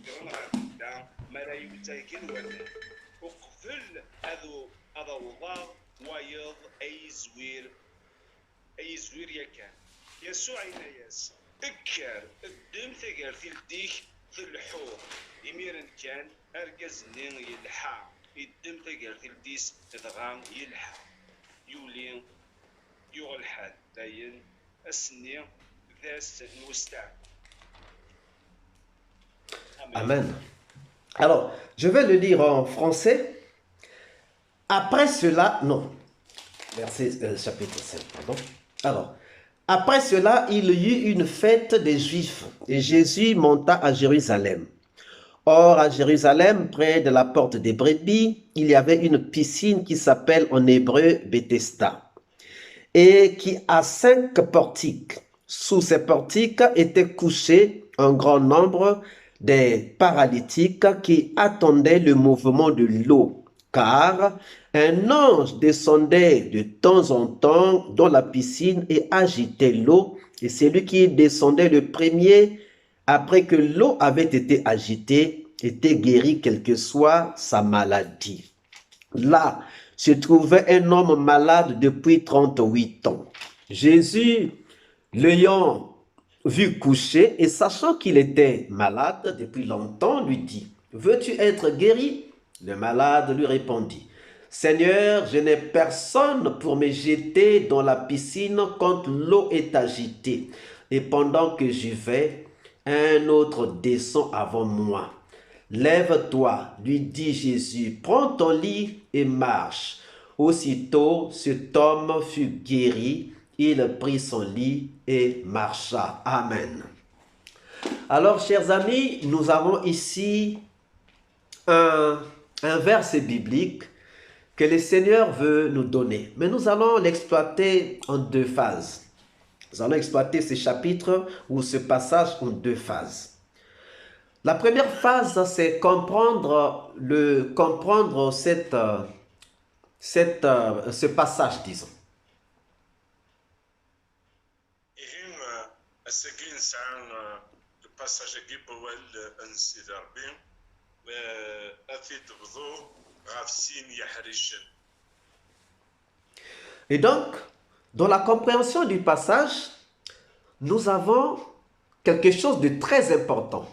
غدا ما لا يتاكل ولد وقفل هذا وضع وايض اي زوير يكان يسوع يناياس اكر الدم ثقارتي لديك في الحور يميرن كان اركز نين يلحى الدم ثقارتي لديس ادغام يلحى يولين يغل حال داين السنين ذاس نوستع. Amen. Alors, je vais le lire en français. Après cela, non, chapitre 5, pardon. Alors, après cela, il y eut une fête des Juifs et Jésus monta à Jérusalem. Or, à Jérusalem, près de la porte des brebis, il y avait une piscine qui s'appelle en hébreu Bethesda et qui a 5 portiques. Sous ces portiques étaient couchés un grand nombre des paralytiques qui attendaient le mouvement de l'eau, car un ange descendait de temps en temps dans la piscine et agitait l'eau, et celui qui descendait le premier, après que l'eau avait été agitée, était guéri quelle que soit sa maladie. Là se trouvait un homme malade depuis 38 ans. Jésus, l'ayant vu coucher et sachant qu'il était malade depuis longtemps, lui dit, « Veux-tu être guéri ?» Le malade lui répondit, « Seigneur, je n'ai personne pour me jeter dans la piscine quand l'eau est agitée. Et pendant que j'y vais, un autre descend avant moi. Lève-toi, lui dit Jésus, prends ton lit et marche. Aussitôt, cet homme fut guéri. Il prit son lit et marcha. Amen. Alors, chers amis, nous avons ici un verset biblique que le Seigneur veut nous donner. Mais nous allons l'exploiter en 2 phases. Nous allons exploiter ce chapitre ou ce passage en 2 phases. La première phase, c'est comprendre ce passage, disons. Et donc, dans la compréhension du passage, nous avons quelque chose de très important.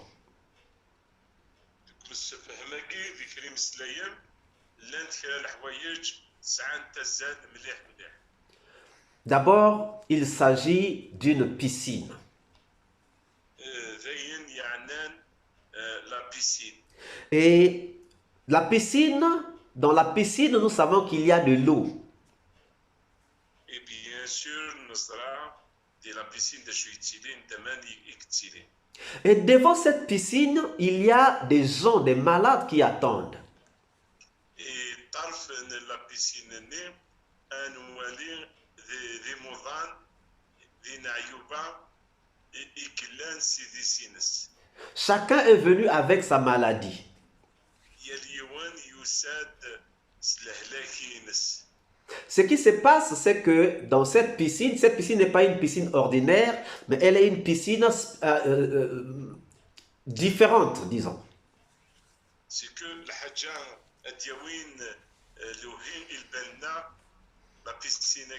D'abord, il s'agit d'une piscine. Et la piscine, dans la piscine, nous savons qu'il y a de l'eau. Et bien sûr, nous serons de la piscine de Chouitile, Et devant cette piscine, il y a des gens, des malades qui attendent. Et tarf la piscine un wali des moudans, des naïouba et iklan sidisines. Chacun est venu avec sa maladie. Ce qui se passe, c'est que dans cette piscine n'est pas une piscine ordinaire, mais elle est une piscine différente, disons. C'est que la piscine la piscine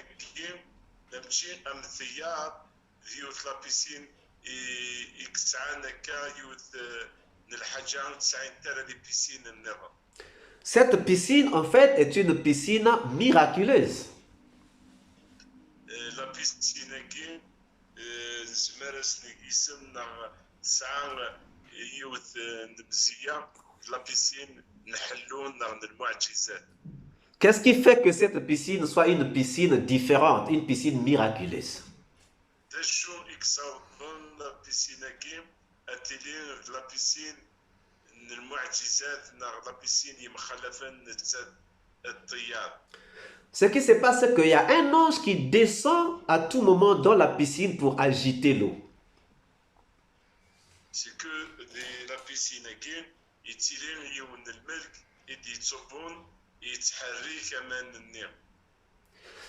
Cette piscine, en fait, est une piscine miraculeuse. La piscine Qu'est-ce qui fait que cette piscine soit une piscine différente, une piscine miraculeuse? Ce qui se passe, c'est qu'il y a un ange qui descend à tout moment dans la piscine pour agiter l'eau. C'est que la piscine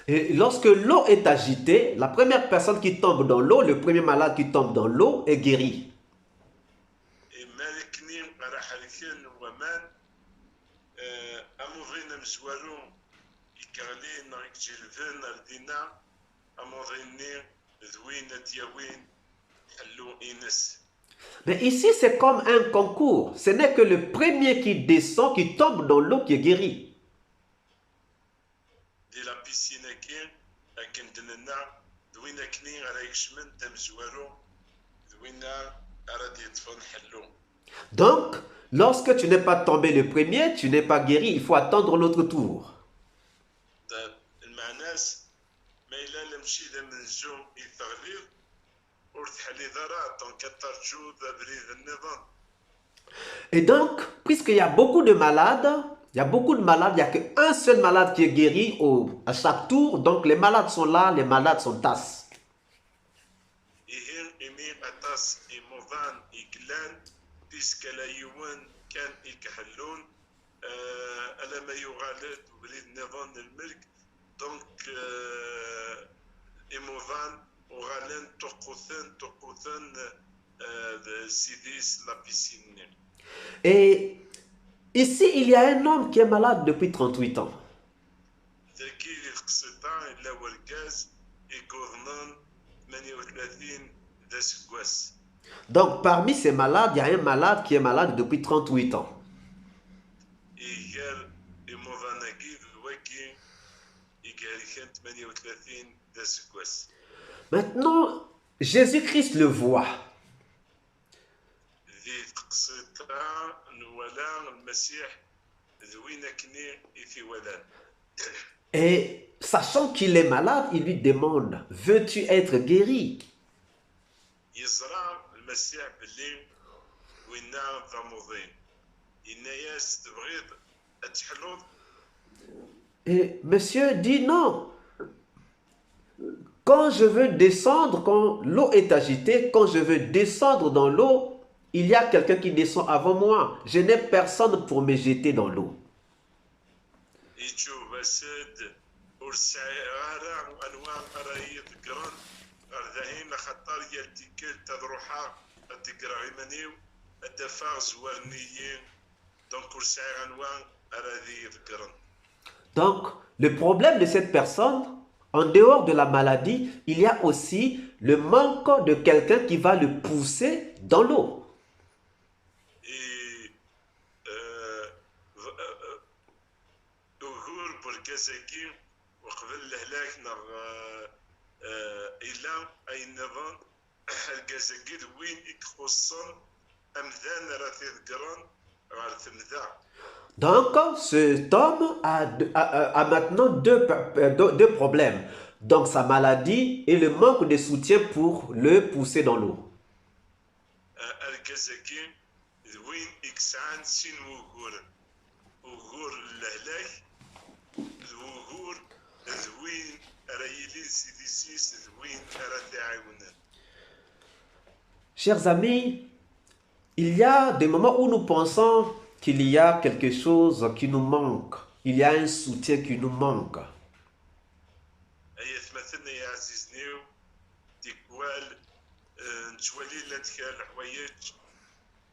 et lorsque l'eau est agitée, la première personne qui tombe dans l'eau, le premier malade qui tombe dans l'eau est guéri. Et مالكني راح لكن ومان اموضين مزوارو يكالين يكتلفن ردينا اموضيني ذوين دياوين حلو إنس. Mais ici, c'est comme un concours. Ce n'est que le premier qui descend, qui tombe dans l'eau, qui est guéri. دي لا بيسينا كين لكن دننا ذوينا كني راه يكشمن تمزوارو ذوينا راه يطفن حلو. Donc, lorsque tu n'es pas tombé le premier, tu n'es pas guéri. Il faut attendre l'autre tour. المعناس ما إلا لمشي ذا من الزوم يثغليظ ورتحلي ذرا تنكترجو ذا بريد النظام. Et donc, puisqu'il y a beaucoup de malades, il n'y a qu'un seul malade qui est guéri à chaque tour. Donc, les malades sont là, les malades sont tasses. إيهن إمين أتاس إموضان إكلان بيسك لا يوان كان يكحلون ألا ما يغالد بريد نظام الملك دونك إموضان وغالين تقوثن سيديس لا بيسين. Et ici, il y a un homme qui est malade depuis 38 ans. ذكي القسطان إلا ورقاز يقوضنان 38 ذا سكواس. Donc, parmi ces malades, il y a un malade qui est malade depuis 38 ans. إيجار إموضاناكي ذوكي إيجاري كان 38 ذا سكواس. Maintenant, Jésus-Christ le voit. ذي قسطان ولا المسيح ذوينا كني في ولان. Et sachant qu'il est malade, il lui demande, veux-tu être guéri? يزرع المسيح باللي وينا ضموضين الناس تبغيض تحلوض. Et monsieur dit non. Quand je veux descendre, quand l'eau est agitée, quand je veux descendre dans l'eau, il y a quelqu'un qui descend avant moi. Je n'ai personne pour me jeter dans l'eau. يجو بسد ورسعارة وأنواع قراية قرن أرذهين لخطر يلتكل تذروحا التقرا غيمانيو الدفاع زوارنيين دونك ورسعارة أنواع أراذي قرن. Donc, le problème de cette personne, en dehors de la maladie, il y a aussi le manque de quelqu'un qui va le pousser dans l'eau. بركزاكي وقبل الهلاك نغ إلا أي نظام الكازاكي وين يخصن أمذان راه تذكرن غير تمذا. Donc, cet homme a maintenant deux problèmes. Donc, sa maladie et le manque de soutien pour le pousser dans l'eau. الكازاكي وين يكسعان سين وغور الهلاك الوغور ذوين رايلين سيديسيس ذوين راه. Chers amis, il y a des moments où nous pensons qu'il y a quelque chose qui nous manque. Il y a un soutien qui nous manque. أي مثلنا يا عزيزني تيكوال نتولي لاتكال حوايج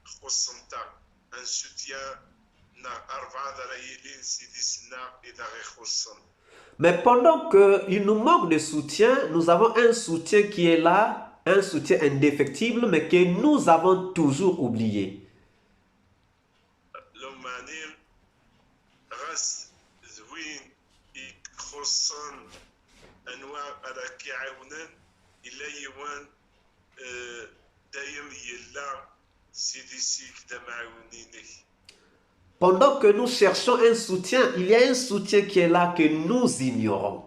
خصنتا ان سوتيان نا أربعة رايلين سيديسنا إذا غي خصن. Mais pendant qu'il nous manque de soutien, nous avons un soutien qui est là, un soutien indéfectible, mais que nous avons toujours oublié. لومانير غاس زوين يخصن أنواع راكي عاونن إلا يوان دايم يلا سيديسيك دا معاونينك. Pendant que nous cherchons un soutien, il y a un soutien qui est là que nous ignorons.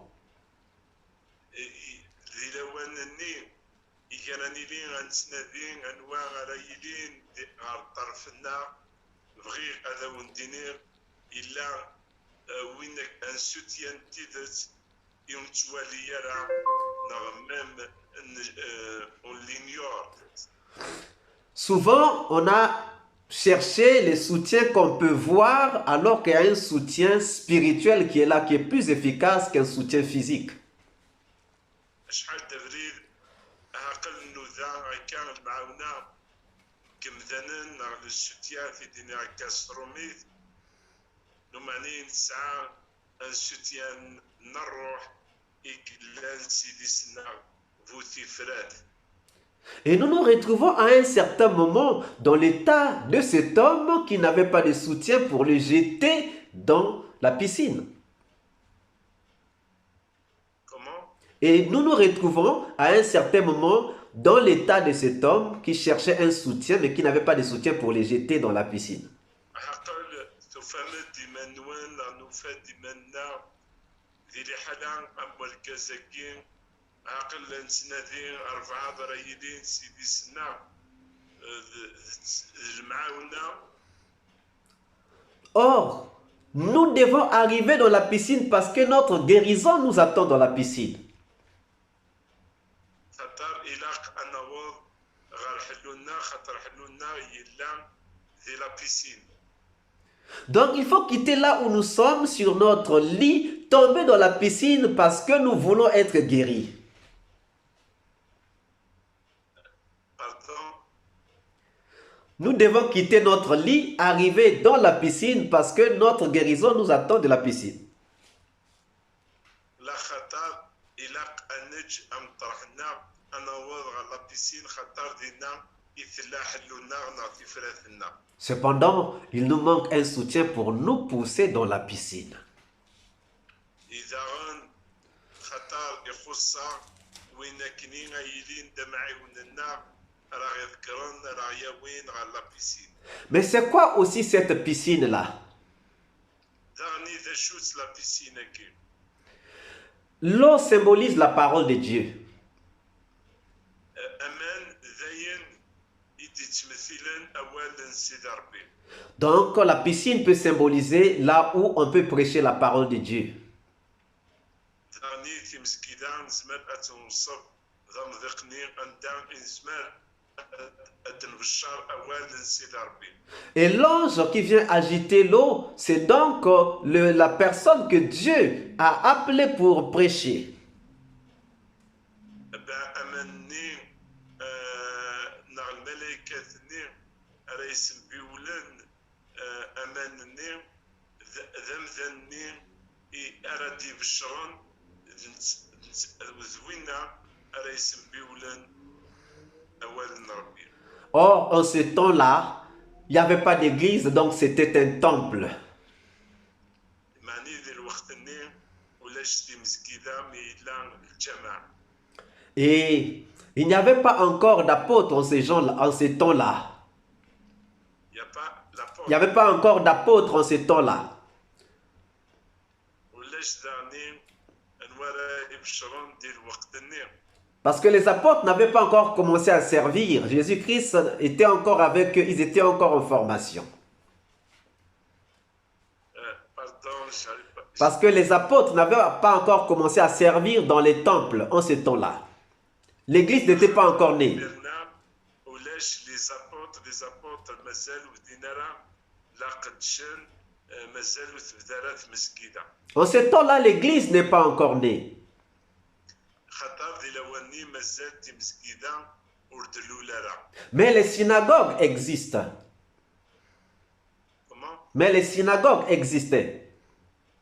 Souvent, on a cherché les soutiens qu'on peut voir alors qu'il y a un soutien spirituel qui est là, qui est plus efficace qu'un soutien physique. كمذنن نغ السوتيان في دينا كاستروميت نماني نسعى السوتيان نروح إكلان سيدي سنة فوتي فرات. Et nous nous retrouvons à un certain moment dans l'état de cet homme qui n'avait pas de soutien pour le jeter dans la piscine. Comment? Et nous nous retrouvons à un certain moment dans l'état de cet homme qui cherchait un soutien mais qui n'avait pas de soutien pour le jeter dans la piscine. عقل تفهم ديما وين نوفا ديما ذي حالا أول كازاكين عقل نسنادين أربعة ضرايدين سيدي سنة المعاونة. Or, nous devons arriver dans la piscine parce que notre guérison nous attend dans la piscine. خطر إلاق أنوض غير حلونا خطر حلونا يلا ذي لا بيسين. Donc, il faut quitter là où nous sommes sur notre lit, tomber dans la piscine parce que nous voulons être guéris. Pardon? Nous devons quitter notre lit, arriver dans la piscine parce que notre guérison nous attend de la piscine. لا خطر إلاق أنج أم طرحنا أنوض غير لا بيسين خطر دينا يثلا حلونا نعطي فراتنا. Cependant, il nous manque un soutien pour nous pousser dans la piscine. إذا غن خطر يخصا وين كنين غايلين دمعي وننا راه يذكرن راه يوين غير لا بيسين. Mais c'est quoi aussi cette piscine-là? داني ذا شوت لا بيسين كي. L'eau symbolise la parole de Dieu. أمان ذاين يتمثلن أولا سيد ربي. Donc, la piscine peut symboliser là où on peut prêcher la parole de Dieu. داني تمسكيدا نزمر أتنصب ذا مذقني أندان نزمر أتنبشر أولا سيد ربي. Et l'ange qui vient agiter l'eau, c'est donc la personne que Dieu a appelée pour prêcher. أمني نغ الملائكة ثني رئيس بيولن أمنني ذم ذني أردي بشرون وذوينا رئيس بيولن أول ربي. Or, en ce temps-là, il n'y avait pas d'église, donc c'était un temple. معني ذي الوقت ني ولاش دي مسكيدة ميلان الجماعة. Et il n'y avait pas encore d'apôtres en ce temps-là. يا با لابور. Il n'y avait pas encore d'apôtres en ce temps-là. ولاش داني انوارا يبشرون دي الوقت ني. Parce que les apôtres n'avaient pas encore commencé à servir. Jésus-Christ était encore avec eux, ils étaient encore en formation. Pardon, j'arrive pas. Parce que les apôtres n'avaient pas encore commencé à servir dans les temples en ce temps-là. L'église n'était pas encore née. ولاش les apôtres مازالوا دينارا لا قدشن مازالوا تبدارات مسكيدة. En ce temps-là, l'église n'est pas encore née. خطر دي لواني مازال دي مسكيدة وردلو لارا. Mais les synagogues existent. Comment? Mais les synagogues existaient.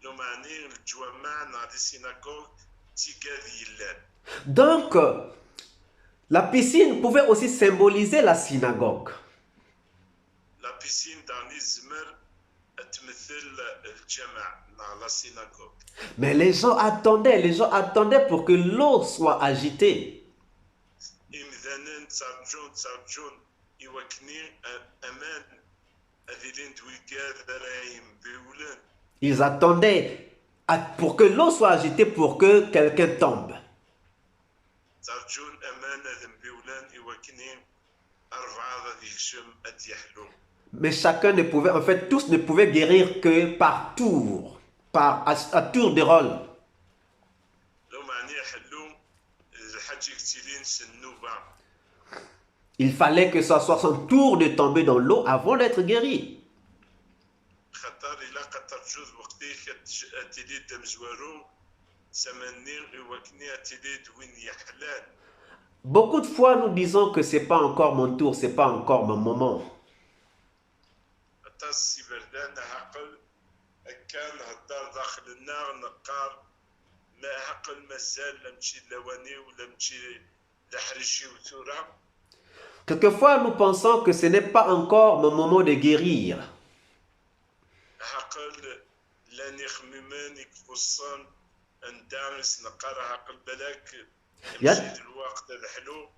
لو معني الجوامع نادي سيناغوغ تيكادي يلان. Donc, la piscine pouvait aussi symboliser la synagogue. لا بيسين داني زمر تمثل الجماع لا سيناغوغ. Mais les gens attendaient pour que l'eau soit agitée. إمذانن تارجون يوكني أمان أذيلين دويكاد رايم بيولن. Ils attendaient pour que l'eau soit agitée pour que quelqu'un tombe. تارجون أمان أذن بيولن يوكني أربعة ذي شم أديحلو. Mais chacun ne pouvait, en fait, tous ne pouvaient guérir que par tour, à tour de rôle. لو معني حلو الحاج كتيلين سنوبة. Il fallait que ça soit son tour de tomber dans l'eau avant d'être guéri. خطر إلا قطر جوز وقتي أتيلي دم زوارو سمني يوكني أتيلي دوين يحلان. Beaucoup de fois, nous disons que c'est pas encore mon tour, c'est pas encore mon moment. الطاس بردان عقل كان هدار داخل النار نقار ما عقل مازال لا مشي لواني ولا مشي لحرشي وثورة. Quelquefois, nous pensons que ce n'est pas encore mon moment de guérir. عقل لاني خميمان يكفصن اندارس نقار عقل بلاك يمشي الوقت الحلو.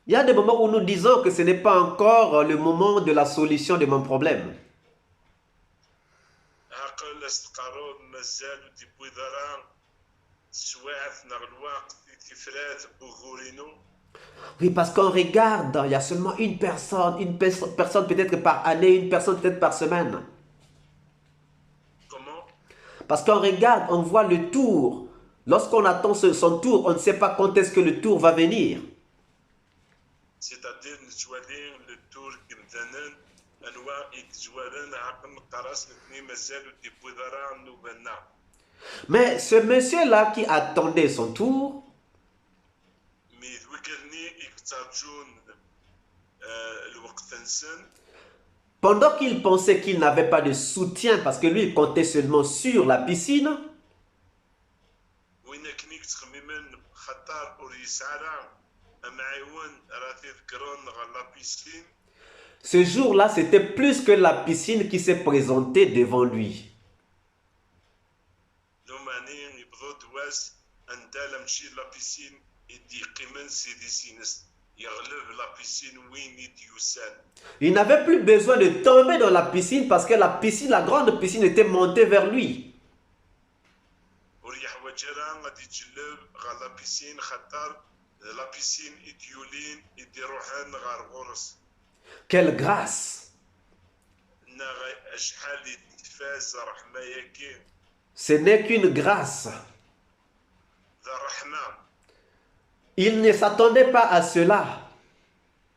Il y a des moments où nous disons que ce n'est pas encore le moment de la solution de mon problème. عقل استقرب مازال دي بويضران سواعث نغ الوقت تفرات بوغورينو. Oui, parce qu'on regarde, il y a seulement une personne peut-être par année, une personne peut-être par semaine. Comment? Parce qu'on regarde, on voit le tour. Lorsqu'on attend son tour, on ne sait pas quand est-ce que le tour va venir. C'est-à-dire نتوالي le tour كمثلا انواع يتزوالن عقل قراص الاثنين مازالوا دي بويضران نوبلنا. Mais ce monsieur-là qui attendait son tour, مي ذوكرني يكترجون الوقت نسن. pendant qu'il pensait qu'il n'avait pas de soutien parce que lui, il comptait seulement sur la piscine, وين كنيك تخميمن خطر وريسارا معيون راه تذكرون غير لا بيسين. ce jour-là, c'était plus que la piscine qui s'est présentée devant lui. لو ماني يبغوا دواس انت لمشي لا بيسين يدي قيمن سيدي سينس يغلب لا بيسين وين يديوسان. Il n'avait plus besoin de tomber dans la piscine parce que la piscine, la grande piscine était montée vers lui. وريح وجرا غادي تجلب غا لا بيسين خطر لا بيسين يديولين يدي روحان غار غورس. Quelle grâce! نا شحال يتفاز رحمه ياكي. Ce n'est qu'une grâce. ذا رحمه. Il ne s'attendait pas à cela.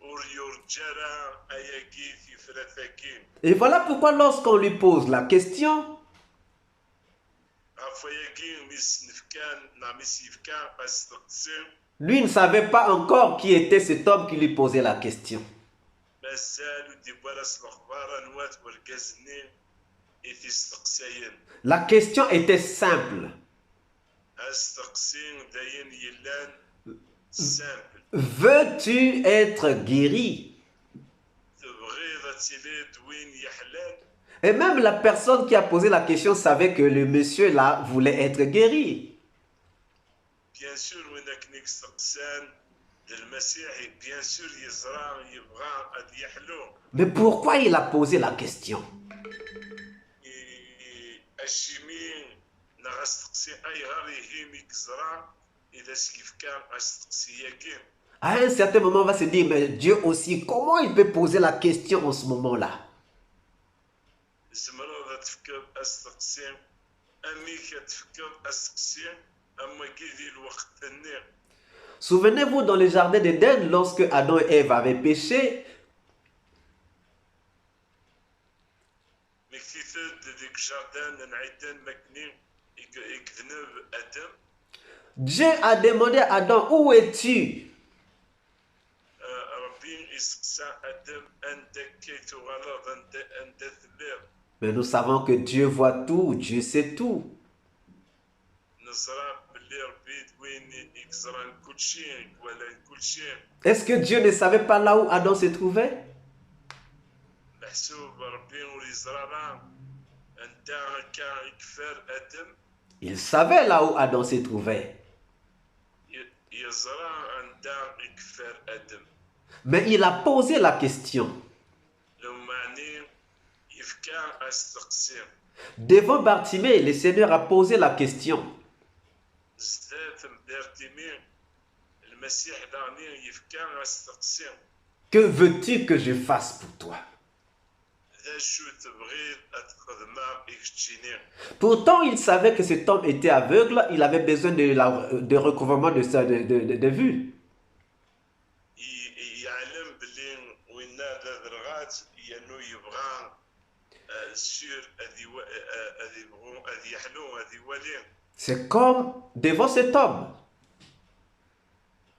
وريورجرا اياكي في فرثاكين. Et voilà pourquoi lorsqu'on lui pose la question, افياكي مس نفكان نامس يفكان استقسم. lui ne savait pas encore qui était cet homme qui lui posait la question. مازال دي براس الاخبار نوات والكازني يتستقسين. La question était simple. استقسين داين يلان سامبل. Veux-tu être guéri? تبغي ذاتيلي دوين يحلال. Et même la personne qui a posé la question savait que le monsieur là voulait être guéri. بيان سور وينك نيك استقسان المسيحي بيان سور يزرع يبغى اد يحلو. Mais pourquoi il a posé la question? الشيمين نغستقسي اي غير يهيمك زرع اذا سكيف كان استقسي ياكين. À un certain moment, on va se dire, mais Dieu aussi, comment il peut poser la question en ce moment-là? زمرو تفكر استقسي امي كتفكر استقسي اما كيدي الوقت النير. Souvenez-vous dans le jardin d'Éden, lorsque Adam et Ève avaient péché, مي كتيثد ديك الجاردان نعيدان مكني يكذنب ادم. Dieu a demandé à Adam, où es-tu? ربي يسقسى ادم انت كي تغلظ انت ثلير. Mais nous savons que Dieu voit tout, Dieu sait tout. نزرع باللي ربي وين يكزران كل شيء ولا كل شيء. Est-ce que Dieu ne savait pas là où Adam se trouvait? محسوب ربي ويزرع انت كا يكفر ادم. Il savait là où Adam se trouvait. يزرع انت يكفر ادم. Mais il a posé la question. لو معني يفكا استقسم. Devant Bartimée, le Seigneur a posé la question. زدات مدارتيمي المسيح داني يفكا استقسم. Que veux-tu que je fasse pour toi? ذا شو تبغي اتخدمها اكتشيني. Pourtant, il savait que cet homme était aveugle, il avait besoin de recouvrement de vue. يعلم بلي وين هذا درغات انه يبغى سير هذه يبغوا هذه يحلو هذه ولي. C'est comme devant cet homme.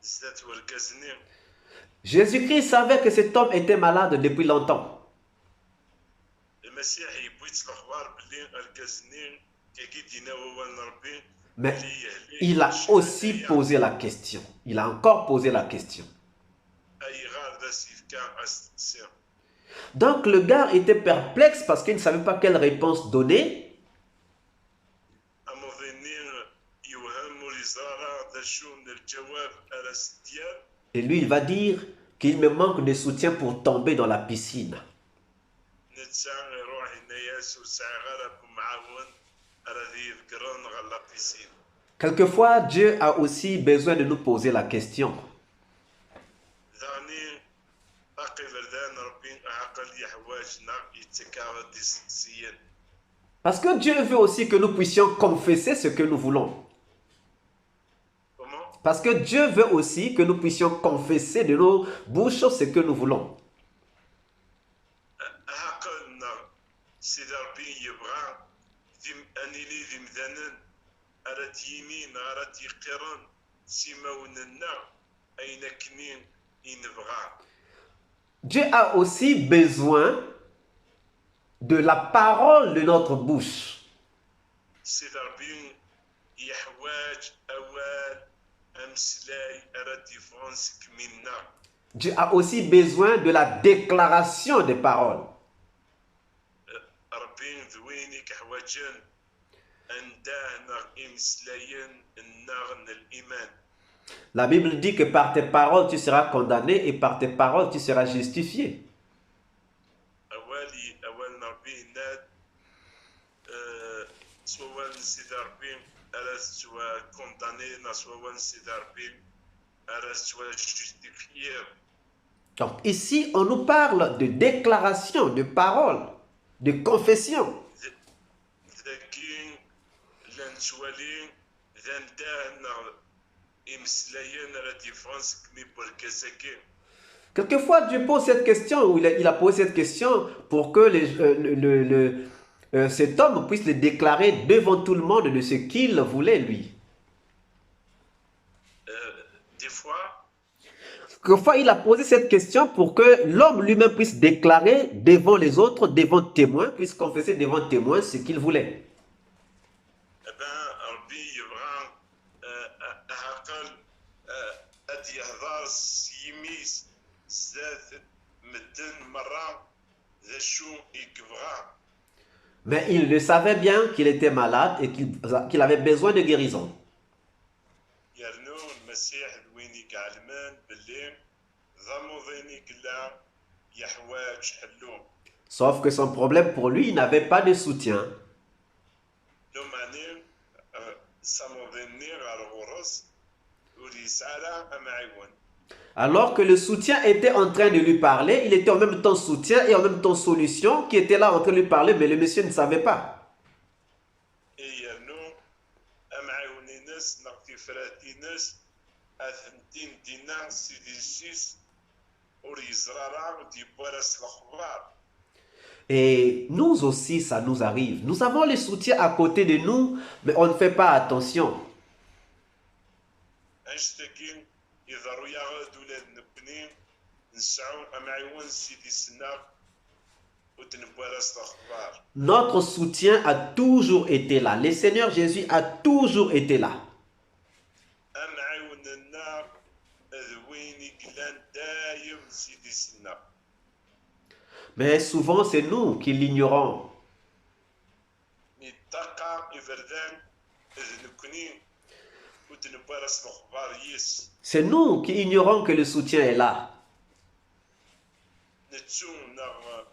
زدت ورقزني Jésus-Christ savait que cet homme était malade depuis longtemps. المسيح يبويت الاخبار باللي ارقزني كي دينا هو ربي Mais il a aussi posé la question. Il a encore posé la question. اي غار ذا سيف كان استسير Donc le gars était perplexe parce qu'il ne savait pas quelle réponse donner. اموظنين يوهم ورزارة ذا شو من الجواب على ستيار Et lui, il va dire qu'il me manque de soutien pour tomber dans la piscine. نتسان يروح الناس وساعة غرب معاون على ذي القرن غلا بيسين Quelquefois, Dieu a aussi besoin de nous poser la question. ذاني باقي فردان ربي عقل يحواجنا يتكاوى ديسيين Parce que Dieu veut aussi que nous puissions confesser ce que nous voulons. comment Parce que Dieu veut aussi que nous puissions confesser de nos bouches ce que nous voulons. عقلنا سيدي ربي يبغى ذم انيلي ذم ذنن ارات يمين ارات يقرن سيماوننا اين كنين ينبغى Dieu a aussi besoin de la parole de notre bouche. سيدي ربي يحواج اوال امسلاي ارات يفرنسك منا Dieu a aussi besoin de la déclaration des paroles. ربي ذوينك حواجن انداهنا امسلاين النغن الايمان La Bible dit que par tes paroles tu seras condamné et par tes paroles tu seras justifié. أول ربي ناد سواء سيد ربي أرى سواء كونداني سواء سيد ربي أرى سواء justifié. Donc ici, on nous parle de déclaration, de parole, de confession. ذاكين لان سوالي ذان داهنا إمسلايين أرى ديفرانس كمي بركزاكين. Quelquefois, Dieu pose cette question, ou il a posé cette question pour que cet homme puisse le déclarer devant tout le monde de ce qu'il voulait, lui. Des fois, Quelquefois, il a posé cette question pour que l'homme lui-même puisse déclarer devant les autres, devant témoins, puisse confesser devant témoins ce qu'il voulait. eh ben, ربي يبغى عقل أدي يهضر سيميس زاد مدن مرة ذا شو يكبغى Mais il le savait bien qu'il était malade et qu'il avait besoin de guérison. يرنو المسيح وين يعلمان باللي ضموضيني كلا يحواج حلو Sauf que son problème pour lui, il n'avait pas de soutien. لو معني صموضيني غير غرس وريسالة أمعيون Alors que le soutien était en train de lui parler, il était en même temps soutien et en même temps solution qui était là en train de lui parler, mais le monsieur ne savait pas. يرنو أمعيوني ناس نغتي فراتي ناس أثنتين دينا سيدي سيس وريزرارا ودي بورس الأخبار Et nous aussi, ça nous arrive. Nous avons le soutien à côté de nous, mais on ne fait pas attention. أشتكين يضرو يغاد ولاد نبني نسعو أمعيون سيدي سنا وتنبورس الأخبار Notre soutien a toujours été là. Le Seigneur Jésus a toujours été là. أمعيون النار ذويني كلان دايم سيدي سنا Mais souvent, c'est nous qui l'ignorons. نتقى إفردان ذنكني وتنبورس الأخبار يس C'est nous qui ignorons que le soutien est là. نتسو نغ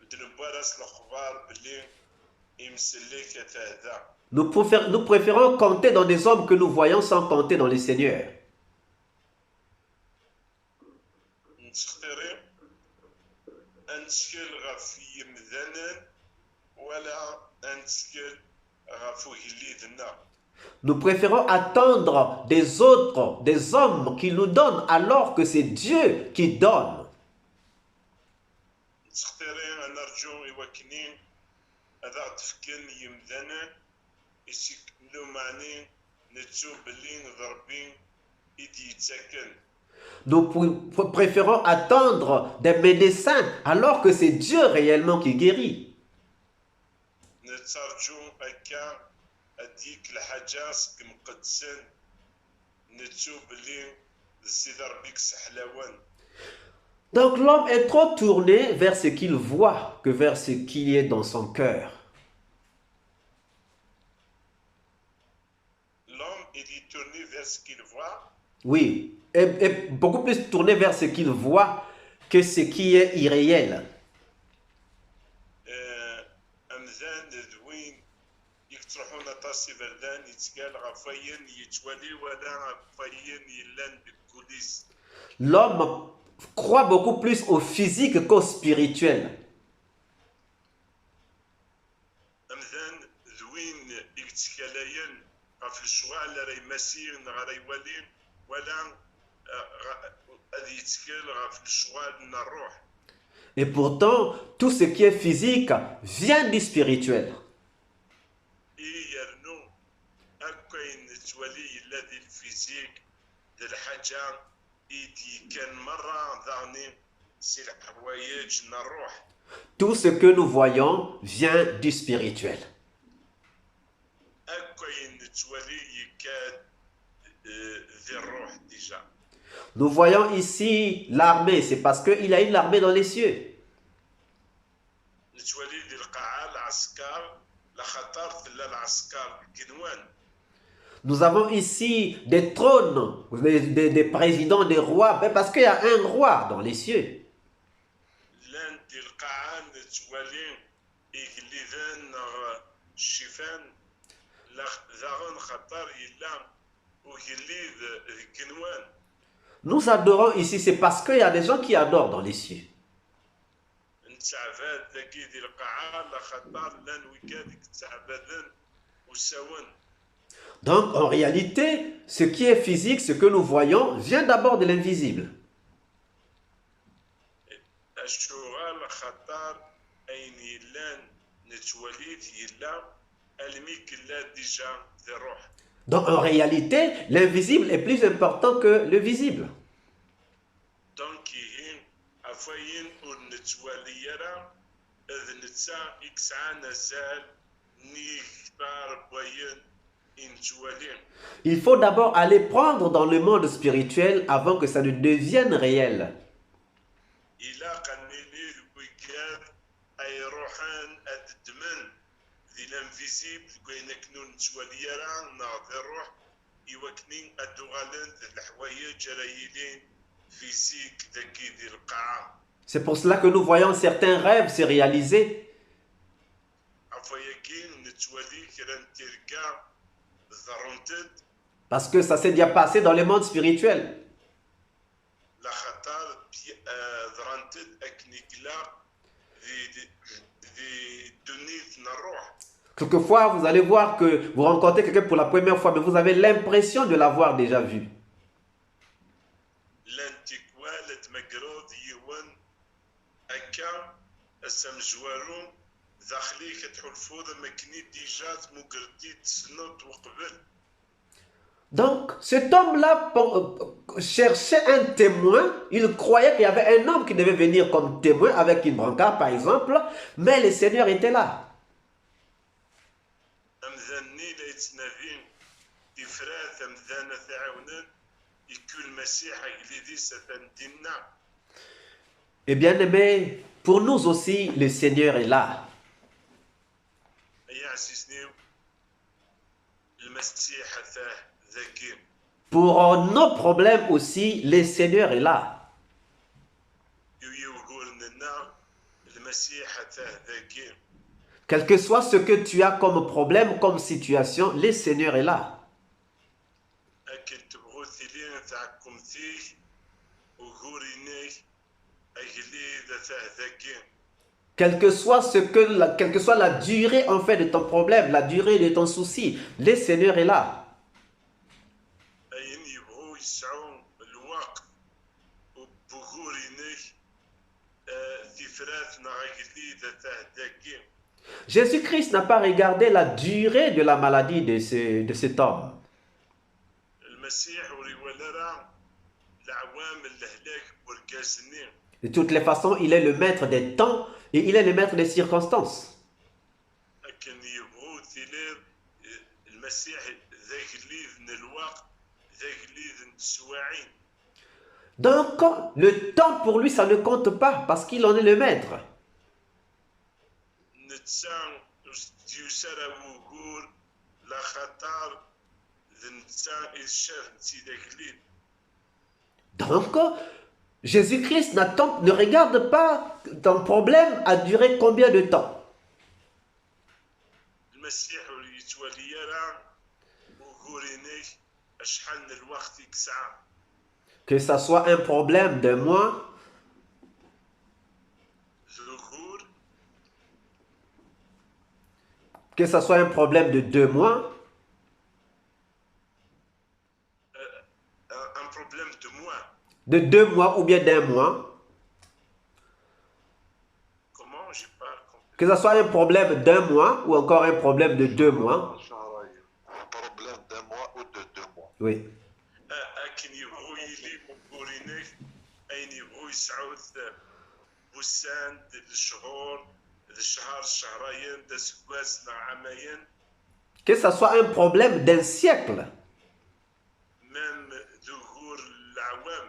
وتنبورس الأخبار باللي يمسليك هذا Nous préférons compter dans des hommes que nous voyons sans compter dans le Seigneur. نتختاري أنتكل غفي مذنن ولا أنتكل غفو هليدنا Nous préférons attendre des autres, des hommes qui nous donnent alors que c'est Dieu qui donne. نتختاري نرجو يوكنين هذا تفكن يمذنن يسكنو معني نتسو بلين ضربين إدي يتسكن Nous préférons attendre des médecins alors que c'est Dieu réellement qui guérit. نترجو هكا هديك الحاجة سك مقدسين نتوب اللي السيد ربيك سحلاوان. Donc l'homme est trop tourné vers ce qu'il voit que vers ce qui est dans son cœur. L'homme il est tourné vers ce qu'il voit. Oui, est beaucoup plus tourné vers ce qu'il voit que ce qui est irréel. أمذان ذوين يقترحون طاسي بردان يتقال غفاين يتولي ولا غفاين يلان بالكوليس. L'homme croit beaucoup plus au physique qu'au spirituel. أمذان ذوين يتكالاين غف الشواع اللي راي مسير غراي ولين ولا هذه يتكال غف الشواع من الروح. Et pourtant, tout ce qui est physique vient du spirituel. يرنو أكوين تولي الذي الفيزيك للحاجة إيدي كان مرة ضعني سلع حوايج الروح. Tout ce que nous voyons vient du spirituel. أكوين تولي يكاد ذي الروح ديجا. Nous voyons ici l'armée, c'est parce qu'il y a une armée dans les cieux. نتولي للقاعة العسكر لخطر لا العسكر كدوان. Nous avons ici des trônes, des présidents, des rois, parce qu'il y a un roi dans les cieux. لان دي القاعة نتولي إغليذان الشيفان ذاغن خطر يلا وغليذ كنوان. Nous adorons ici, c'est parce qu'il y a des gens qui adorent dans les cieux. نتعباد ذاكي دي القاعة لخطر لان وكادك تعبادن وساون. Donc, en réalité, ce qui est physique, ce que nous voyons, vient d'abord de l'invisible. الشغال خطر أين يلان نتوليت يلا الميك لا ديجا ذي الروح. Donc, en réalité, l'invisible est plus important que le visible. دونك يهين أفاين ونتولي يرى إذ نتسا إكسعى نزال نيكتار بوين إنتولين. Il faut d'abord aller prendre dans le monde spirituel avant que ça ne devienne réel. إلا قنيني الويكاد أي روحان أددمن ذي الانفيزيبل كوينك نون نتولي يرى ناضي الروح يوكنين أدوغالن ذي الحوايج جرايلين فيزيك ذاكي ذي القاعة. C'est pour cela que nous voyons certains rêves se réaliser. أفايكين نتولي كران تيركا ذرونتد Parce que ça s'est déjà passé dans le monde spirituel. لخطر ذرونتد أكنيكلا ذي دونيت الروح. Quelquefois, vous allez voir que vous rencontrez quelqu'un pour la première fois, mais vous avez l'impression de l'avoir déjà vu. لانتيكوالة مقرود يوان أكا السمجوارو داخلي كتحول فوضى مكني ديجات مقردي تسنوت وقبل. Donc, cet homme-là cherchait un témoin. Il croyait qu'il y avait un homme qui devait venir comme témoin avec une brancard, par exemple, mais le Seigneur était là. أمذني ليتنافين إفراد أمذانا ثعاونان يكون المسيح يلي ستندينا. Et bien aimé, pour nous aussi, le Seigneur est là. أي عزيزني المسيح ثاه ذكي. Pour nos problèmes aussi, le Seigneur est là. يقولنا المسيح ثاه ذكي. Quel que soit ce que tu as comme problème, comme situation, le Seigneur est là. أكن تبغو ثلين تاعكم ثيه وقوريني أجلي ثاه ذكي. Quelle que soit la durée en fait de ton problème, la durée de ton souci, le Seigneur est là. أين يبغو يسعون الوقت وبقوريني ثفراتنا أجلي ثاه ذكي. Jésus-Christ n'a pas regardé la durée de la maladie de cet homme. المسيح وريوالرا العوام الهلاك ورقاسني. De toutes les façons, il est le maître des temps et il est le maître des circonstances. لكن يبغوا تيلير المسيح ذاك اللي ذن الوقت ذاك اللي ذن السواعين. Donc, le temps pour lui, ça ne compte pas parce qu'il en est le maître. نتسان ديوسرا وقور لا خطر نتسان الشاف نتي ذاك الليل. Donc, Jésus-Christ ne regarde pas ton problème a duré combien de temps. المسيح يتولي يرى وقورينيك اشحال الوقت يكسع. Que ça soit un problème d'un mois, ذكور que ça soit un problème de 2 mois, un problème de moi. de 2 mois ou bien d'un mois, Comment j'ai pas compris. que ça soit un problème d'un mois ou encore un problème de 2 mois. Un problème d'un mois ou de 2 mois. Oui. لكن يبغوا يلي مقورينيك اين يبغوا يسعود بوسان الشهور الشهر الشهرين دا سكواس عامين. Que ça soit un problème d'un siècle. مام ذكور العوام.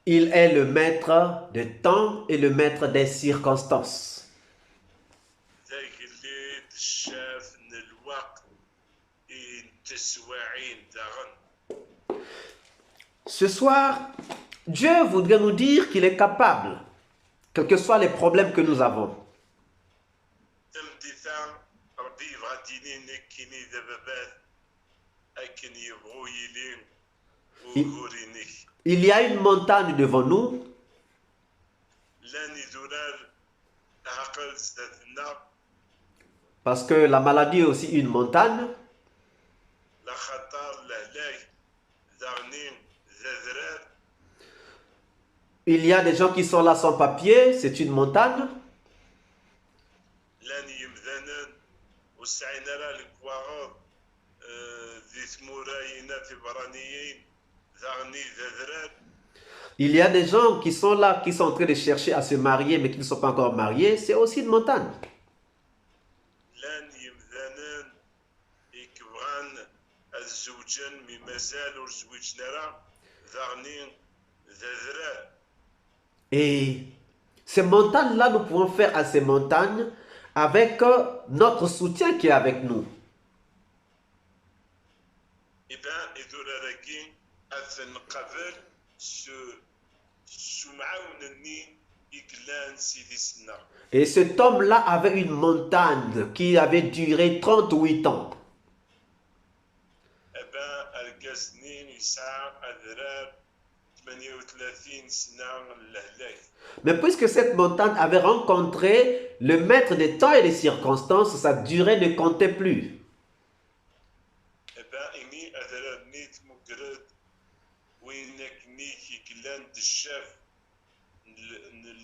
Il est le maître des temps et le maître des circonstances. ذاك اللي تشاف من الوقت تسواعين داغن. Ce soir, Dieu voudrait nous dire qu'il est capable, quels que soient les problèmes que nous avons. تمديثا ربي غاديني نكيني دابا بات لكن يبغوا يلين وغوريني. Il y a une montagne devant nous. لاني دولار عقل زادنا Parce que la maladie est aussi une montagne. لا خطر لهلاك داغنين زادرات. Il y a des gens qui sont là sans papier, c'est une montagne. لاني يمذنن وسعينا راه الكواغور ذي ثموراينا تبرانيين داغني زادرات. Il y a des gens qui sont là, qui sont en train de chercher à se marier, mais qui ne sont pas encore mariés, c'est aussi une montagne. لان يمذنن يكبغان الزوجين مي مازال ورزوجنا راه داغنين زادرات. Et ces montagnes-là, nous pouvons faire à ces montagnes avec notre soutien qui est avec nous. إذا إذا راكين أثن قبل سمعونني إكلان سيدي سنة. Et cet homme-là avait une montagne qui avait duré 38 ans. أبا أرقزنين يسعى أذرار 38 سنة لهلاك. Mais puisque cette montagne avait rencontré le maître des temps et des circonstances, sa durée ne comptait plus. أبا إني أذرار نيت مقرد وينك نيكي كلان الشاف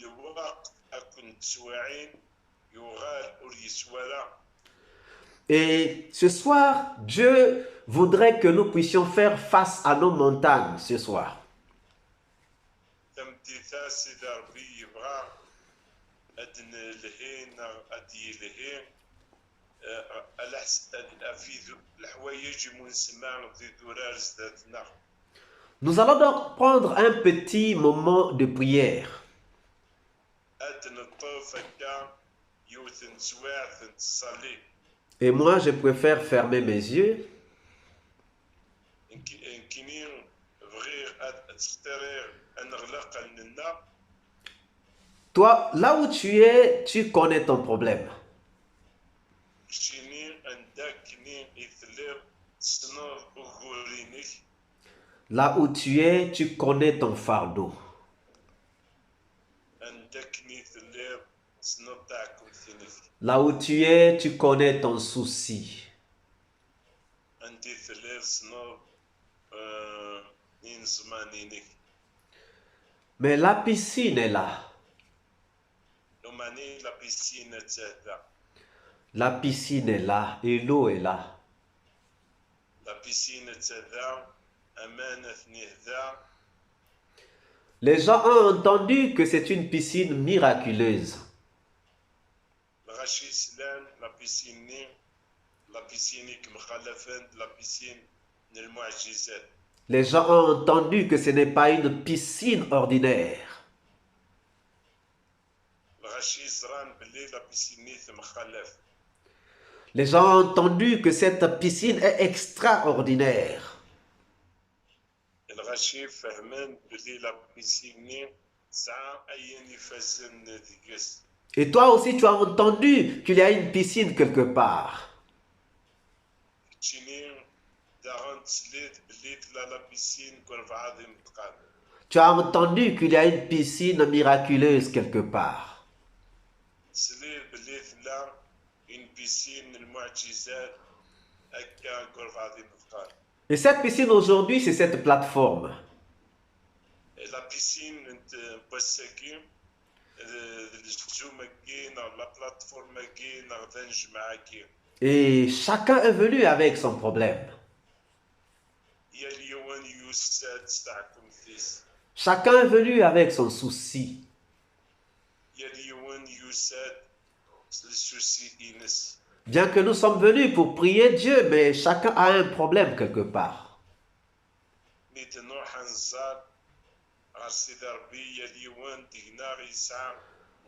الوقت أكون سواعين يغال أوريسوالا. Et ce soir, Dieu voudrait que nous puissions faire face à nos montagnes ce soir. تمديثا سيدي ربي يبغى أدن لهين أدي لهين في الحوايج منسمع في دورار زداتنا. Nous allons donc prendre un petit moment de prière. أدن الطوف هكا يوثن سواعث تصلي. Et moi, je préfère fermer mes yeux. كينين بغير تختارير أن نغلق لنا. Toi, là où tu es, tu connais ton problème. كشينين عندك كنين يثلير سنور وغورينيك. Là où tu es, tu connais ton fardeau. عندك نيثلير سنور تاعكم ثنيك. Là où tu es, tu connais ton souci. عندي ثلير سنور نين زمانينيك. Mais la piscine est là. وماني لا بيسينا تاتا. La piscine est là et l'eau est là. لا بيسين تذا أمانة نهذا. Les gens ont entendu que c'est une piscine miraculeuse. الغشي سلان لا بيسيني لا بيسينيك مخلفين لا بيسين من المعجزات. Les gens ont entendu que ce n'est pas une piscine ordinaire. الغشي زران باللي لا بيسينيت مخلف. Les gens ont entendu que cette piscine est extraordinaire. الغشي فهمان باللي لا بيسيني ساعة أين يفزن ديكس. Et toi aussi, tu as entendu qu'il y a une piscine quelque part. تشيني داغن تسليت باللي لا بيسين كون فعادي متقال. Tu as entendu qu'il y a une piscine miraculeuse quelque part. سليت باللي لا une piscine المعجزات هكا كون فعادي متقال. Et cette piscine aujourd'hui, c'est cette plateforme. لا بيسين انت بوسكي الزوم كي لا بلاتفورم كي نغدنج معاكي. Et chacun est venu avec son problème. يا اليوان يوسات تاعكم فيس. Chacun est venu avec son souci. يا اليوان يوسات السوسي إنس. Bien que nous sommes venus pour prier Dieu, mais chacun a un problème quelque part. ميت نوح نزار غسيد ربي يا اليوان دينا يسعى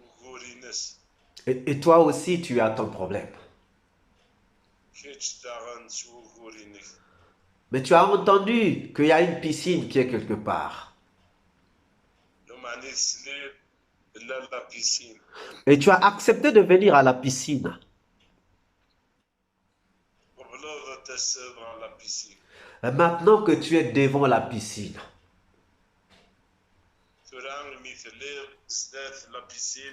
وغورينس. Et toi aussi, tu as ton problème. كيتش داغن شو غورينك. Mais tu as entendu qu'il y a une piscine qui est quelque part. لو معني سليب لا لا بيسين. Et tu as accepté de venir à la piscine. وبلا تسد dans la piscine. Et maintenant que tu es devant la piscine, تران مثل زدات لا بيسين.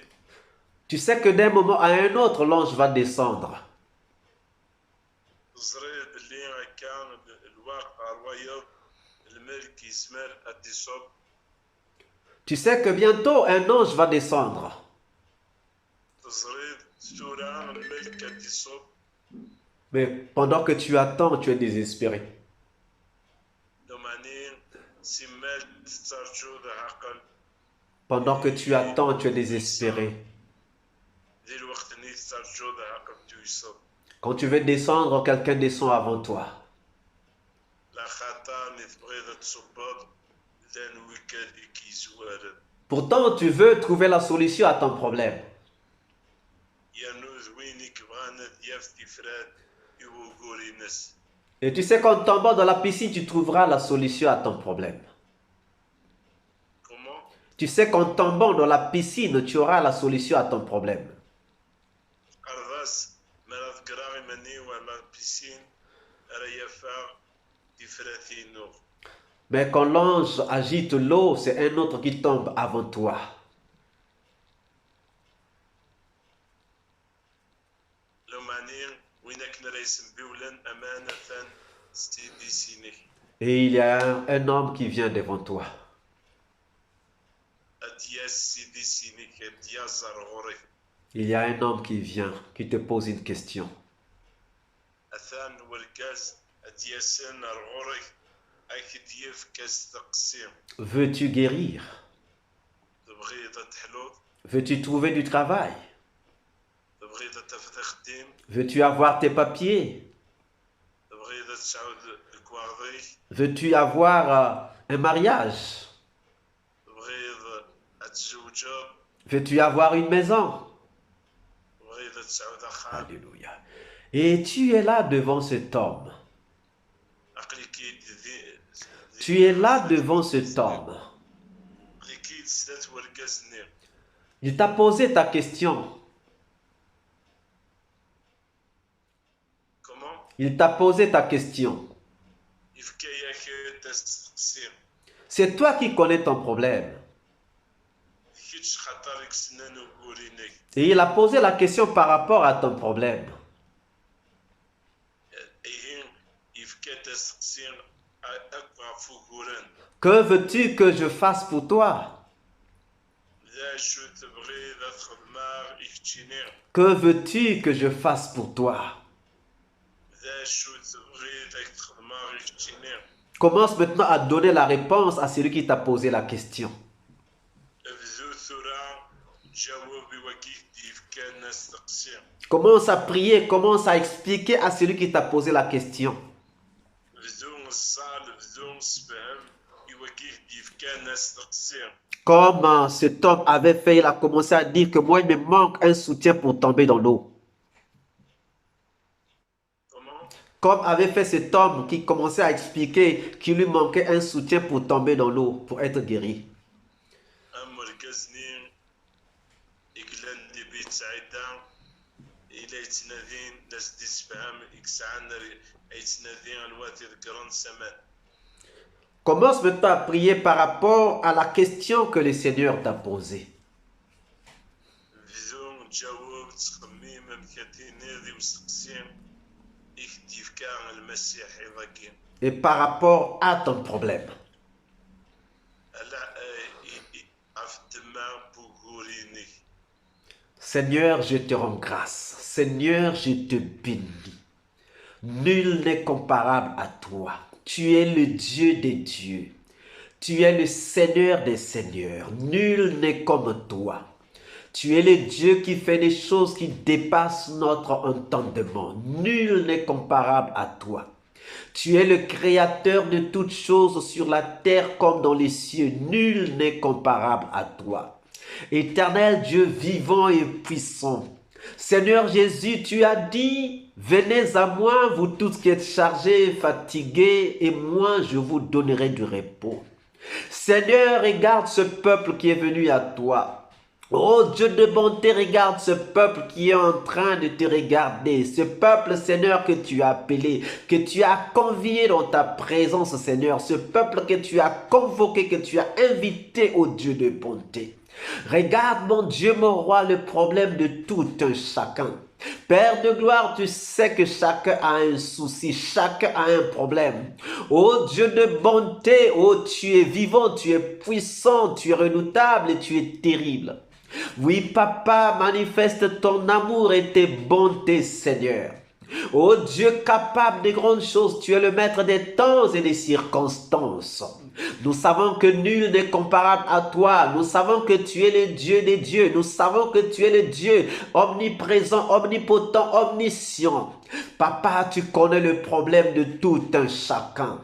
tu sais que d'un moment à un autre, l'ange va descendre. زريد اللي كان الواقع الوايض الملك يسمر الديسوب. Tu sais que bientôt un ange va descendre. زريد توران الملك الديسوب. Mais pendant que tu attends, tu es désespéré. لو معني سمال تسترجو ذا عقل. Pendant que tu attends, tu es désespéré. ذي الوقت اللي تسترجو ذا عقل تويصب. Quand tu veux descendre, quelqu'un descend avant toi. لا خطا نتبغي ذا تصبط لان ويكاد كيزوارد. Pourtant, tu veux trouver la solution à ton problème. يا نوز وينك بغانا دياف تفراد يوغوري ناس. Et tu sais qu'en tombant dans la piscine, tu trouveras la solution à ton problème. Comment? Tu sais qu'en tombant dans la piscine, tu auras la solution à ton problème. أرضاس مرات قراغي مني ولا بيسين ريفا دفراتينو. Mais quand l'ange agite l'eau, c'est un autre qui tombe avant toi. لو معني وينك نريس بيولن أمانة ستيدي سيني. Et il y a un homme qui vient devant toi. أدياس سيدي سيني كدياس زرغوري. Il y a un homme qui vient, qui te pose une question. أثان وركاس أدياسن رغوري أيك ديف كاس تقسيم. Veux-tu guérir? تبغي تحلو. Veux-tu trouver du travail? تبغي تخدم. Veux-tu avoir tes papiers? تبغي تسعود الكواغي. Veux-tu avoir un mariage? تبغي تزوج. Veux-tu avoir une maison? تبغي تسعود أخان. Alléluia. Et tu es là devant cet homme. عقلي كي Tu es là devant cet homme. عقلي كي تسدات وركاسني. Il t'a posé ta question. Comment? Il t'a posé ta question. يفكاياك تستقسيم. C'est toi qui connais ton problème. كيتش خاطرك سنان وقولينك. Et il a posé la question par rapport à ton problème. إيه يفكا تستقسيم أقوى فوقورن. Que veux-tu que je fasse pour toi? ذا شو تبغي ذا خدمة يكتشيني. Que veux-tu que je fasse pour toi? Commence maintenant à donner la réponse à celui qui t'a posé la question. Commence à prier, commence à expliquer à celui qui t'a posé la question. Comme cet homme avait fait, il a commencé à dire que moi, il me manque un soutien pour tomber dans l'eau. Comme avait fait cet homme qui commençait à expliquer qu'il lui manquait un soutien pour tomber dans l'eau, pour être guéri. Commence maintenant à prier par rapport à la question que le Seigneur t'a posée. Et par rapport à ton problème. Seigneur, je te rends grâce. Seigneur, je te bénis. Nul n'est comparable à toi. Tu es le Dieu des dieux. Tu es le Seigneur des seigneurs. Nul n'est comme toi. Tu es le Dieu qui fait des choses qui dépassent notre entendement. Nul n'est comparable à toi. Tu es le créateur de toutes choses sur la terre comme dans les cieux. Nul n'est comparable à toi. Éternel Dieu vivant et puissant. Seigneur Jésus, tu as dit, venez à moi, vous tous qui êtes chargés, fatigués, et moi je vous donnerai du repos. Seigneur, regarde ce peuple qui est venu à toi. Oh Dieu de bonté, regarde ce peuple qui est en train de te regarder. Ce peuple, Seigneur, que tu as appelé, que tu as convié dans ta présence, Seigneur. Ce peuple que tu as convoqué, que tu as invité, oh Dieu de bonté. Regarde, mon Dieu, mon roi, le problème de tout un chacun. Père de gloire, tu sais que chacun a un souci, chacun a un problème. Oh Dieu de bonté, oh tu es vivant, tu es puissant, tu es redoutable et tu es terrible. Oui, Papa, manifeste ton amour et tes bontés, Seigneur. Oh Dieu capable de grandes choses, tu es le maître des temps et des circonstances. Nous savons que nul n'est comparable à toi. Nous savons que tu es le Dieu des dieux. Nous savons que tu es le Dieu omniprésent, omnipotent, omniscient. Papa, tu connais le problème de tout un chacun.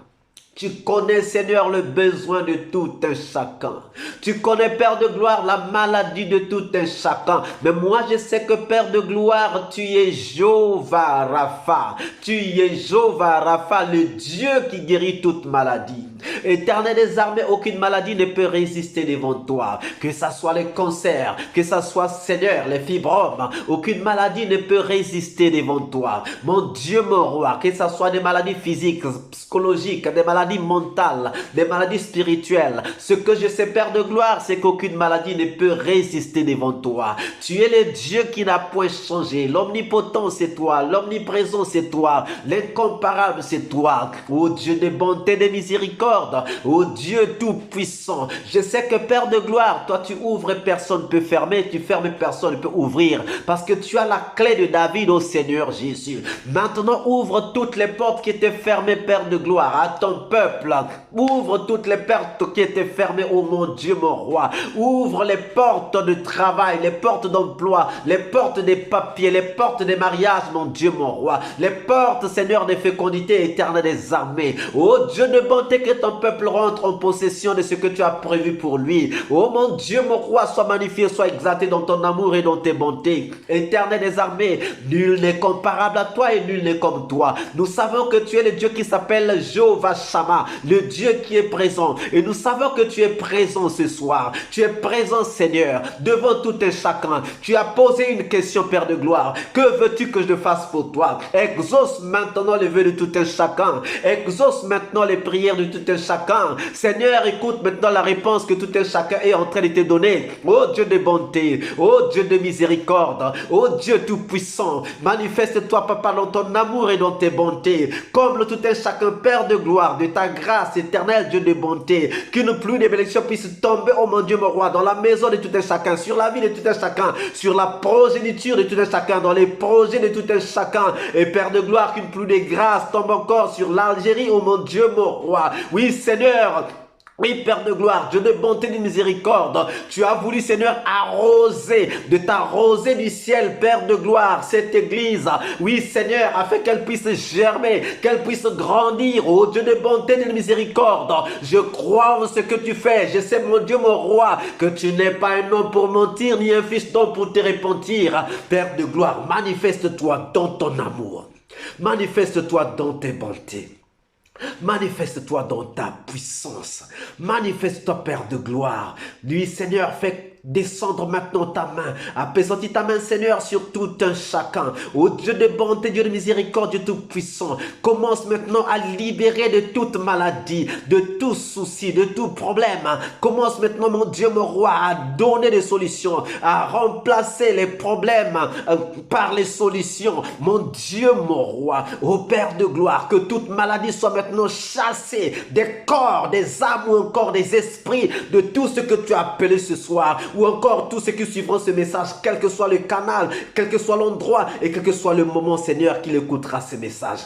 Tu connais, Seigneur, le besoin de tout un chacun. Tu connais, Père de gloire, la maladie de tout un chacun. Mais moi, je sais que, Père de gloire, tu es Jéhovah Rapha. Tu es Jéhovah Rapha, le Dieu qui guérit toute maladie. Éternel des armées, aucune maladie ne peut résister devant toi. Que ça soit les cancers, que ça soit, Seigneur, les fibromes, aucune maladie ne peut résister devant toi. Mon Dieu, mon roi, que ça soit des maladies physiques, psychologiques, des maladies mentales, des maladies spirituelles. Ce que je sais, Père de gloire, c'est qu'aucune maladie ne peut résister devant toi. Tu es le Dieu qui n'a point changé. L'omnipotent, c'est toi. L'omniprésent, c'est toi. L'incomparable, c'est toi. Ô Dieu de bonté, de miséricorde. Ô Dieu tout-puissant. Je sais que, Père de gloire, toi, tu ouvres et personne ne peut fermer. Tu fermes et personne ne peut ouvrir. Parce que tu as la clé de David, ô Seigneur Jésus. Maintenant, ouvre toutes les portes qui étaient fermées, Père de gloire, à ton peuple. Ouvre toutes les portes qui étaient fermées, oh mon Dieu, mon roi. Ouvre les portes de travail, les portes d'emploi, les portes des papiers, les portes des mariages, mon Dieu, mon roi. Les portes, Seigneur, des fécondités éternelles des armées. Oh Dieu de bonté, que ton peuple rentre en possession de ce que tu as prévu pour lui. Oh mon Dieu, mon roi, sois magnifié, sois exalté dans ton amour et dans tes bontés. Éternel des armées, nul n'est comparable à toi et nul n'est comme toi. Nous savons que tu es le Dieu qui s'appelle Jéhovah Shammah, le Dieu qui est présent. Et nous savons que tu es présent ce soir. Tu es présent, Seigneur, devant tout un chacun. Tu as posé une question, Père de gloire. Que veux-tu que je fasse pour toi? Exauce maintenant les vœux de tout un chacun. Exauce maintenant les prières de tout un chacun. Seigneur, écoute maintenant la réponse que tout un chacun est en train de te donner. Oh Dieu de bonté, oh Dieu de miséricorde, oh Dieu tout-puissant, manifeste-toi, Papa, dans ton amour et dans tes bontés. Comble tout un chacun, Père de gloire, de ta grâce éternelle, Dieu de bonté. Qu'une pluie de bénédiction puisse tomber, oh mon Dieu, mon roi, dans la maison de tout un chacun, sur la vie de tout un chacun, sur la progéniture de tout un chacun, dans les projets de tout un chacun. Et Père de gloire, qu'une pluie de grâce tombe encore sur l'Algérie, oh mon Dieu, mon roi. Oui, Seigneur. Oui, Père de gloire, Dieu de bonté et de miséricorde, tu as voulu, Seigneur, arroser de ta rosée du ciel, Père de gloire, cette église. Oui, Seigneur, afin qu'elle puisse germer, qu'elle puisse grandir. Oh Dieu de bonté et de miséricorde, je crois en ce que tu fais. Je sais, mon Dieu, mon roi, que tu n'es pas un homme pour mentir, ni un fils d'homme pour te repentir. Père de gloire, manifeste-toi dans ton amour. Manifeste-toi dans tes bontés. Manifeste-toi dans ta puissance. Manifeste-toi, Père de gloire. Lui, Seigneur, fais descendre maintenant ta main. Apaisantis ta main, Seigneur, sur tout un chacun. Ô Dieu de bonté, Dieu de miséricorde, Dieu tout-puissant. Commence maintenant à libérer de toute maladie, de tout souci, de tout problème. Commence maintenant, mon Dieu, mon roi, à donner des solutions, à remplacer les problèmes par les solutions. Mon Dieu, mon roi, ô Père de gloire, que toute maladie soit maintenant chassée des corps, des âmes ou encore des esprits, de tout ce que tu as appelé ce soir, ou encore tous ceux qui suivront ce message, quel que soit le canal, quel que soit l'endroit et quel que soit le moment, Seigneur, qu'il écoutera ce message.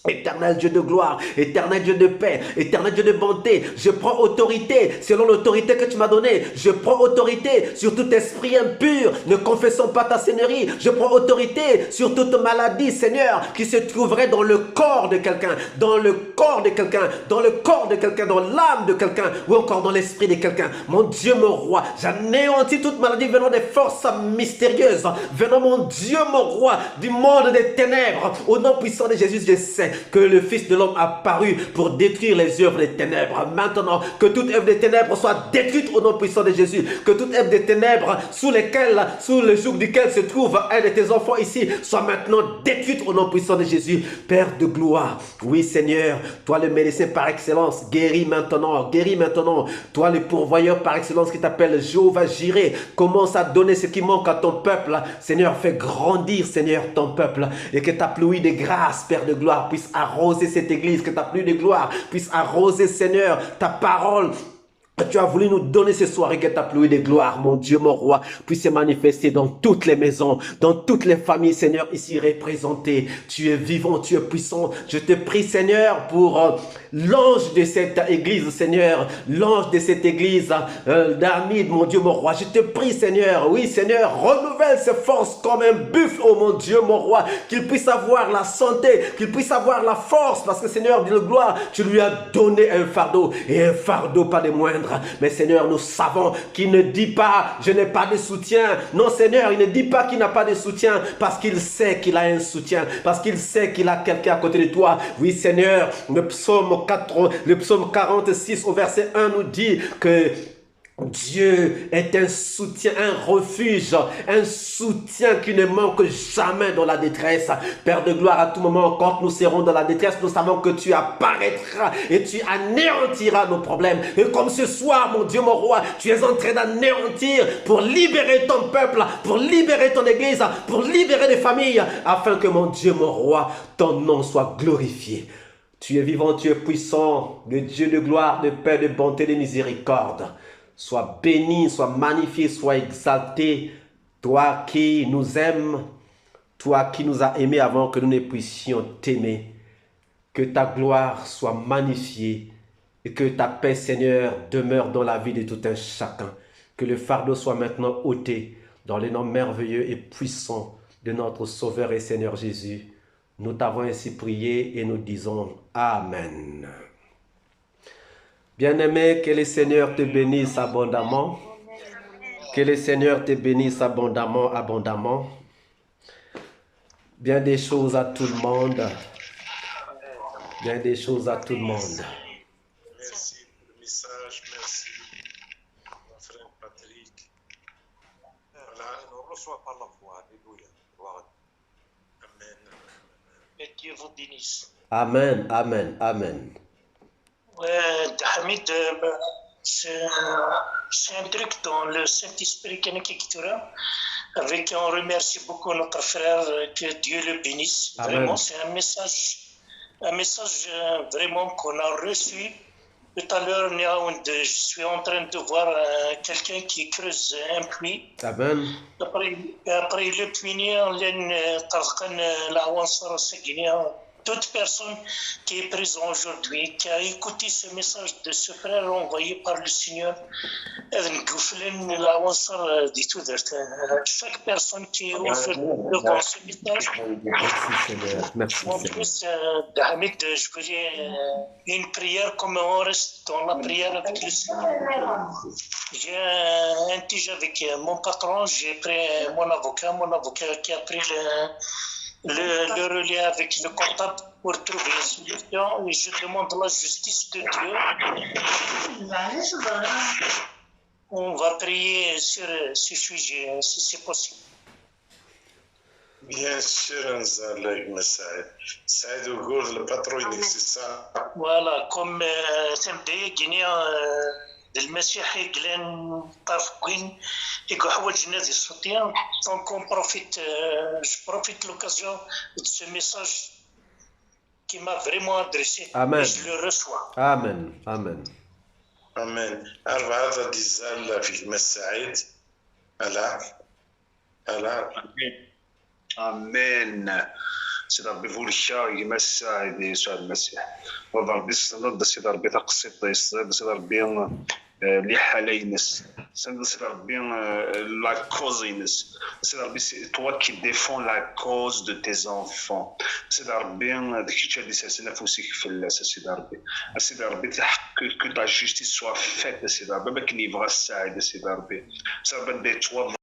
Éternel Dieu de gloire, éternel Dieu de paix, éternel Dieu de bonté, je prends autorité selon l'autorité que tu m'as donnée. Je prends autorité sur tout esprit impur, ne confessons pas ta seigneurie. Je prends autorité sur toute maladie, Seigneur, qui se trouverait dans le corps de quelqu'un, dans le corps de quelqu'un, dans le corps de quelqu'un, dans l'âme de quelqu'un, ou encore dans l'esprit de quelqu'un. Mon Dieu, mon roi, j'anéantis toute maladie venant des forces mystérieuses, venant, mon Dieu, mon roi, du monde des ténèbres. Au nom puissant de Jésus, je sais que le Fils de l'homme a paru pour détruire les œuvres des ténèbres. Maintenant, que toute œuvre des ténèbres soit détruite au nom puissant de Jésus. Que toute œuvre des ténèbres sous le joug duquel se trouve un de tes enfants ici soit maintenant détruite au nom puissant de Jésus. Père de gloire, oui Seigneur, toi le médecin par excellence, guéris maintenant, guéris maintenant. Toi le pourvoyeur par excellence qui t'appelle Jéhovah Jireh, commence à donner ce qui manque à ton peuple. Seigneur, fais grandir, Seigneur, ton peuple, et que ta pluie de grâce, Père de gloire, puisse arroser cette église, que ta pluie de gloire puisse arroser, Seigneur, ta parole que tu as voulu nous donner ce soir, et que ta pluie de gloire, mon Dieu, mon roi, puisse se manifester dans toutes les maisons, dans toutes les familles, Seigneur, ici représentées. Tu es vivant, tu es puissant. Je te prie, Seigneur, pour l'ange de cette église, Seigneur, l'ange de cette église, David, mon Dieu, mon roi. Je te prie, Seigneur, oui, Seigneur, renouvelle ses forces comme un buffle, oh mon Dieu, mon roi, qu'il puisse avoir la santé, qu'il puisse avoir la force, parce que, Seigneur, de gloire, tu lui as donné un fardeau, et un fardeau pas des moindres. Mais Seigneur, nous savons qu'il ne dit pas je n'ai pas de soutien. Non Seigneur, il ne dit pas qu'il n'a pas de soutien, parce qu'il sait qu'il a un soutien, parce qu'il sait qu'il a quelqu'un à côté de toi. Oui Seigneur, le psaume 46 au verset 1 nous dit que Dieu est un soutien, un refuge, un soutien qui ne manque jamais dans la détresse. Père de gloire, à tout moment, quand nous serons dans la détresse, nous savons que tu apparaîtras et tu anéantiras nos problèmes. Et comme ce soir, mon Dieu, mon roi, tu es en train d'anéantir pour libérer ton peuple, pour libérer ton église, pour libérer les familles, afin que, mon Dieu, mon roi, ton nom soit glorifié. Tu es vivant, tu es puissant, le Dieu de gloire, de paix, de bonté, de miséricorde. Sois béni, sois magnifié, sois exalté, toi qui nous aimes, toi qui nous as aimés avant que nous ne puissions t'aimer. Que ta gloire soit magnifiée et que ta paix, Seigneur, demeure dans la vie de tout un chacun. Que le fardeau soit maintenant ôté dans les noms merveilleux et puissants de notre Sauveur et Seigneur Jésus. Nous t'avons ainsi prié et nous disons Amen. Bien-aimé, que le Seigneur te bénisse abondamment. Que le Seigneur te bénisse abondamment, abondamment. Bien des choses à tout le monde. Bien des choses à tout le monde. Merci pour le message, merci mon frère Patrick. Voilà. On reçoit par la foi. Alléluia. Gloire à Dieu. Amen. Et Dieu vous bénisse. Amen, amen, amen. Ouais, Hamid, c'est un truc dans le Saint-Esprit Kanakiktura, avec on remercie beaucoup notre frère, que Dieu le bénisse. Amen. Vraiment, c'est un message vraiment qu'on a reçu. Tout à l'heure, je suis en train de voir quelqu'un qui creuse un puits. Amen. Après le puits, toute personne qui est présente aujourd'hui, qui a écouté ce message de ce frère envoyé par le Seigneur, chaque personne qui est aujourd'hui devant ce message, Merci Seigneur. Merci en Seigneur. plus, Hamid, je voulais une prière comme on reste dans la prière avec le Seigneur. J'ai un tige avec mon patron, j'ai pris mon avocat qui a pris le relais avec le comptable pour trouver une solution, et je demande la justice de Dieu. On va prier sur ce sujet, si c'est possible. Bien sûr, Nzal Saïd. Saïd وقول الباترون ينك سي سا. Voilà, comme تمدي Guinéen المسيح يقلن طرف كوين يقول حوايج نادي الصوتيان. Donc on profite, je profite l'occasion de ce message qui m'a vraiment adressé. Amen. Et je le reçois. Amen. Amen. امين 4 ديزال في المساعد الا امين. سيدي ربي فولكا يمسا يسوع المسيح وضع ربي الصلاة سيدي ربي تقسيط يصيد سيدي ربي لي حالينس سيدي ربي لا كوز ينس سيدي ربي toi qui défends la cause de tes enfants سيدي ربي داك الشيء اللي ساسنا فوسيك في اللاس سيدي ربي سيدي ربي تحقق que ta justice soit faite سيدي ربي ما كاين يبغى السعاده سيدي ربي سيدي ربي